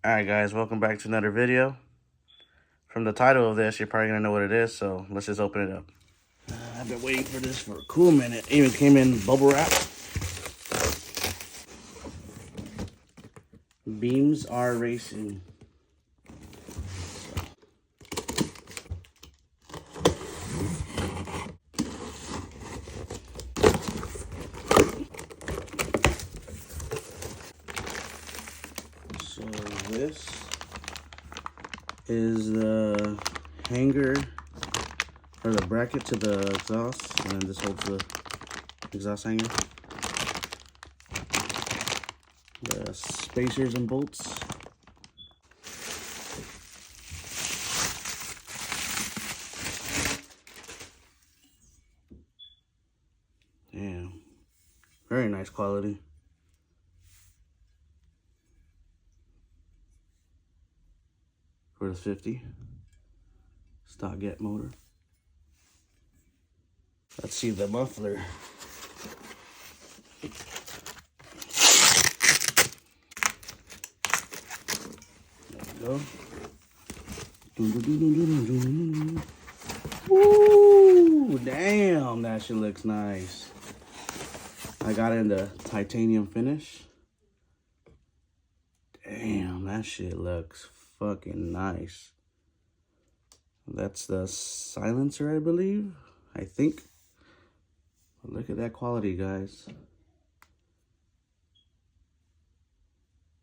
Alright guys, welcome back to another video. From the title of this, you're probably gonna know what it is, so let's just open it up. I've been waiting for this for a cool minute. It even came in bubble wrap. Beams are racing. So this is the hanger or the bracket to the exhaust, and then this holds the exhaust hanger. The spacers and bolts. Damn, very nice quality. For the 50 stock get motor. Let's see the muffler. There we go. Woo! Damn, that shit looks nice. I got it in the titanium finish. Damn, that shit looks fucking nice. That's the silencer, I believe. I think. But look at that quality, guys.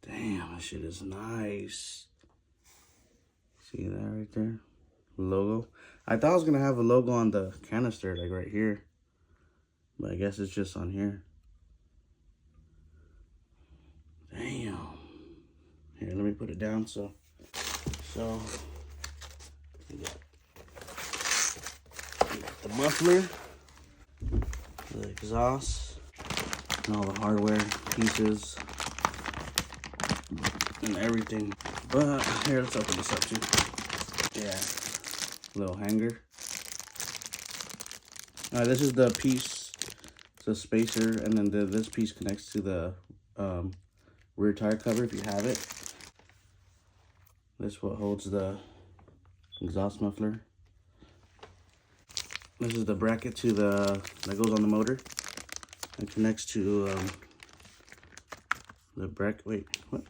Damn, that shit is nice. See that right there? Logo. I thought I was gonna have a logo on the canister, like right here. But I guess it's just on here. Damn. Here, let me put it down so we got the muffler, the exhaust, and all the hardware pieces and everything. But here, let's open this up too. Yeah, little hanger. This is the piece, it's a spacer, and then this piece connects to the rear tire cover if you have it. This is what holds the exhaust muffler. This is the bracket to that goes on the motor and connects to the bracket. Wait, what?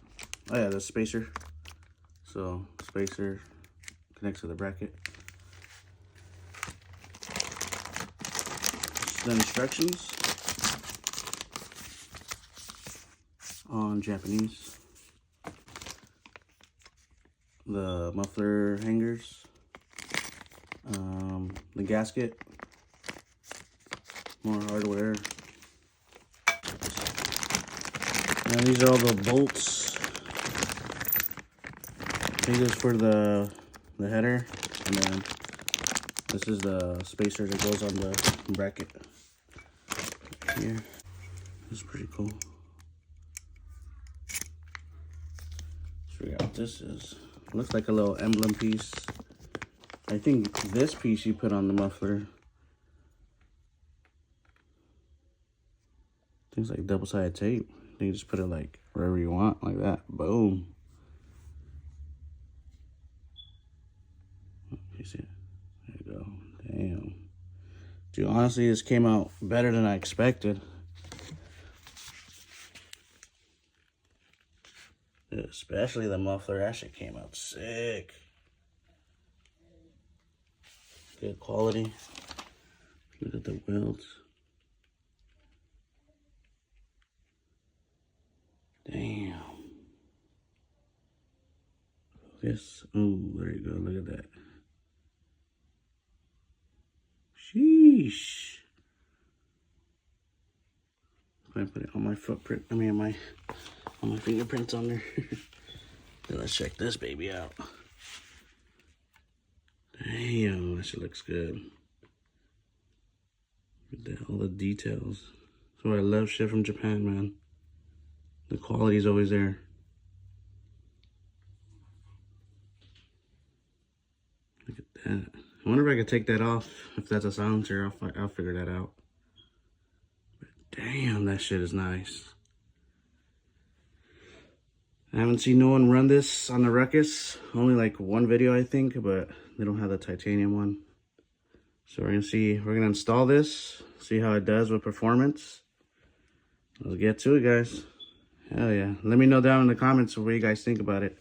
Oh yeah, the spacer. So spacer connects to the bracket. The instructions on Japanese. The muffler hangers, the gasket, more hardware, and these are all the bolts. I think this is for the header, and then this is the spacer that goes on the bracket here. This is pretty cool. Let's figure out what this is. Looks like a little emblem piece. I think this piece you put on the muffler. I think it's like double-sided tape. You just put it like wherever you want, like that. Boom. You see it? There you go. Damn. Dude, honestly, this came out better than I expected. Especially the muffler, that shit came out sick. Good quality. Look at the welds. Damn. Focus. Oh, there you go. Look at that. Sheesh. If I put it on my footprint, I mean on my fingerprints on there. Then let's check this baby out. Damn, that shit looks good. Look at that, all the details. That's why I love shit from Japan, man. The quality's always there. Look at that. I wonder if I could take that off. If that's a silencer, I'll figure that out. But damn, that shit is nice. I haven't seen no one run this on the Ruckus. Only like one video, I think, but they don't have the titanium one. So we're gonna install this, see how it does with performance. Let's get to it, guys. Hell yeah. Let me know down in the comments what you guys think about it.